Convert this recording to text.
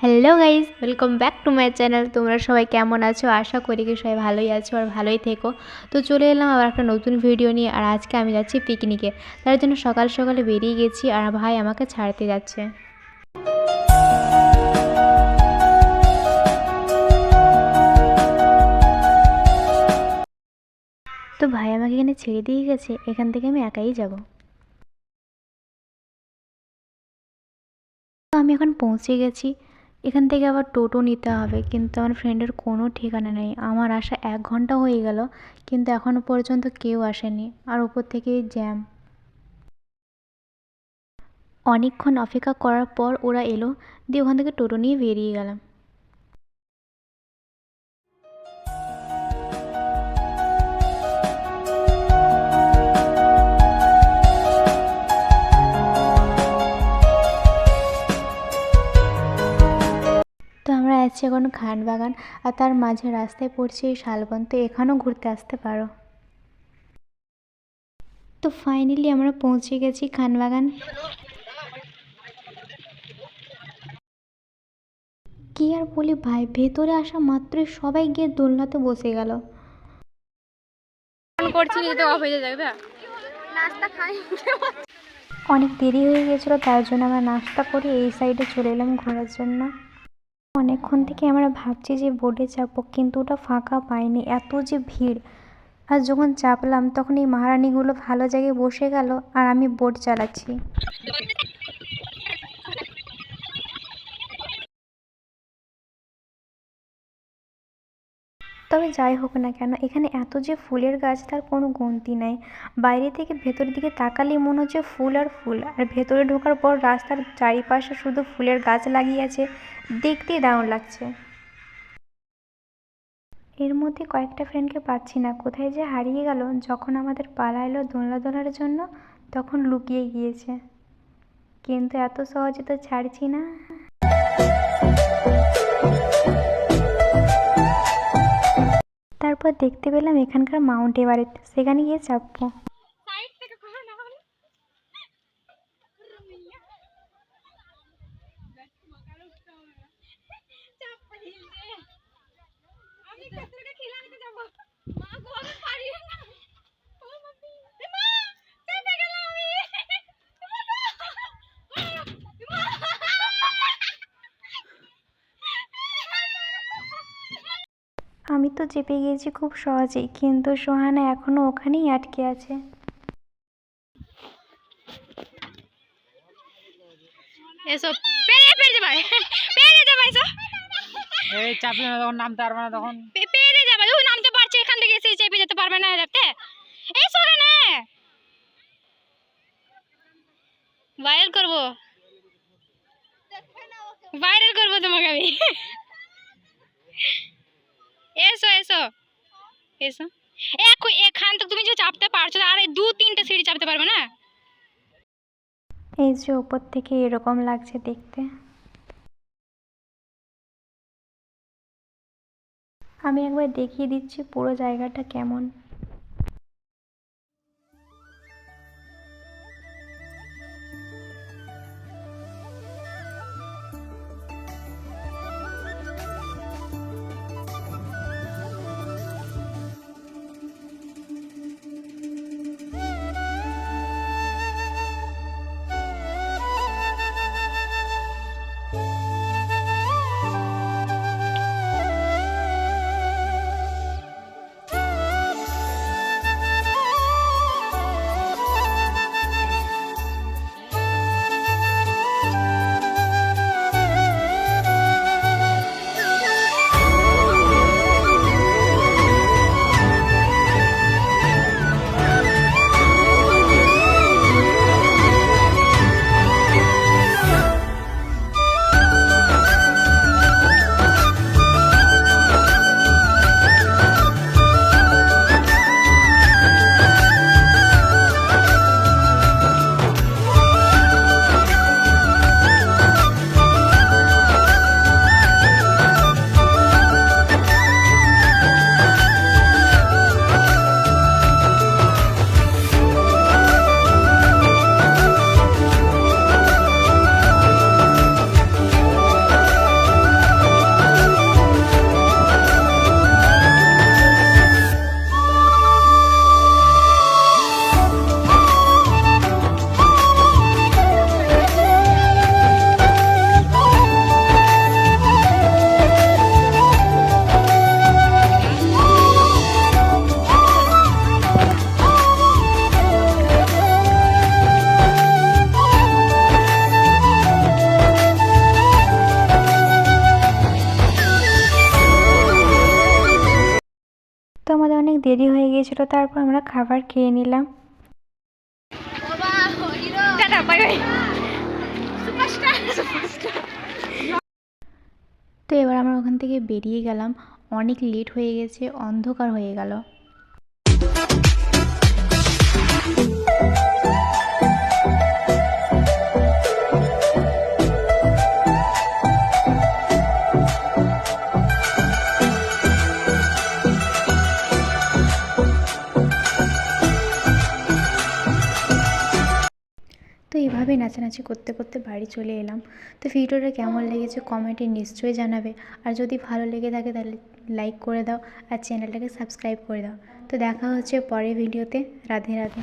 Hello guys, welcome back to my channel. তোমরা সবাই কেমন আছো? আশা করি কি সবাই ভালোই আছো আর ভালোই থেকো। তো চলে এলাম আবার একটা নতুন ভিডিও নিয়ে। আর আজকে আমি যাচ্ছি পিকনিকে, তার জন্য সকাল সকালে বেরিয়ে গেছি আর ভাই আমাকে ছাড়তে যাচ্ছে। তো ভাই আমাকে এখানে ছেড়ে দিয়ে গেছে, এখান থেকে আমি একাই যাব। তো আমি এখন পৌঁছে গেছি। এখান থেকে আবার টোটো নিতে হবে, কিন্তু আমার ফ্রেন্ডের কোনো ঠিকানা নেই। আমার আসা 1 ঘন্টা হয়ে গেল, কিন্তু এখনও পর্যন্ত কেউ আসেনি। আর উপর থেকে জ্যাম। অনেকক্ষণ অপেক্ষা করার পর ওরা এলো, দিয়ে ওখান থেকে টোটো নিয়ে বেরিয়ে গেলাম। তো আমরা আছি এখন খানবাগান, আর তার মাঝে রাস্তায় পড়ছে এই শালবন। তো এখানেও ঘুরতে আসতে পারো। তো ফাইনালি আমরা পৌঁছে গেছি খানবাগান। কি আর বলি ভাই, ভেতরে আসা মাত্রই সবাই গিয়ে দোলনাতে বসে গেল। অনেক দেরি হয়ে গেছিলো, তার জন্য আমরা নাস্তা করে এই সাইডে চলে এলাম ঘোরার জন্য। অনেকক্ষণ থেকে আমরা ভাবছি যে বোটে চাপবো, কিন্তু ওটা ফাঁকা পাইনি, এত যে ভিড়। আর যখন চাপলাম তখন এই মহারানীগুলো ভালো জায়গায় বসে গেল আর আমি বোট চালাচ্ছি। তবে যাই হোক না কেন, এখানে এত যে ফুলের গাছ তার কোনো গুনতি নাই। বাইরে থেকে ভেতরের দিকে তাকালেই মনে হচ্ছে ফুল আর ফুল, আর ভেতরে ঢোকার পর রাস্তার চারিপাশে শুধু ফুলের গাছ লাগিয়ে আছে, দেখতেই দারুণ লাগছে। এর মধ্যে কয়েকটা ফ্রেন্ডকে পাচ্ছি না, কোথায় যে হারিয়ে গেল। যখন আমাদের পালা এলো দোলনা দোলার জন্য, তখন লুকিয়ে গিয়েছে। কিন্তু এত সহজে তো ছাড়ছি না। তারপর দেখতে পেলাম এখানকার মাউন্ট এভারেস্ট, সেখানে গিয়ে চাপবো। আমি তো চেপে গিয়েছি খুব সহজেই, কিন্তু সোহানা এখনো ওখানেই আটকে আছে। এসো পেরে পেরে যাবে পেরে যাবে এসো এই চাপলে না তখন নামতে পারবে না, তখন পেরে যাবে। ও নামতে পারছে, এখান থেকে এসে চেপে যেতে পারবে না যাতে। এসো না, ভাইরাল করব, ভাইরাল করব তোমাকে আমি। এসো এসো এসো। এখান থেকে তুমি যে চাপতে পারছো, আর 2-3টে সিঁড়ি চাপতে পারবে না। এই যে উপর থেকে এরকম লাগছে দেখতে। আমি একবার দেখিয়ে দিচ্ছি পুরো জায়গাটা কেমন। দেরি হয়ে গিয়েছিলো, তারপর আমরা খাবার খেয়ে নিলাম। Tata bye bye. তো এবার আমরা ওখান থেকে বেরিয়ে গেলাম, অনেক লেট হয়ে গেছে, অন্ধকার হয়ে গেল। তো এইভাবে নাচানাচি করতে করতে বাড়ি চলে এলাম। তো ভিডিওটা কেমন লেগেছে কমেন্টে নিশ্চয়ই জানাবে, আর যদি ভালো লেগে থাকে তাহলে লাইক করে দাও আর চ্যানেলটাকে সাবস্ক্রাইব করে দাও। তো দেখা হচ্ছে পরের ভিডিওতে। রাধে রাধে।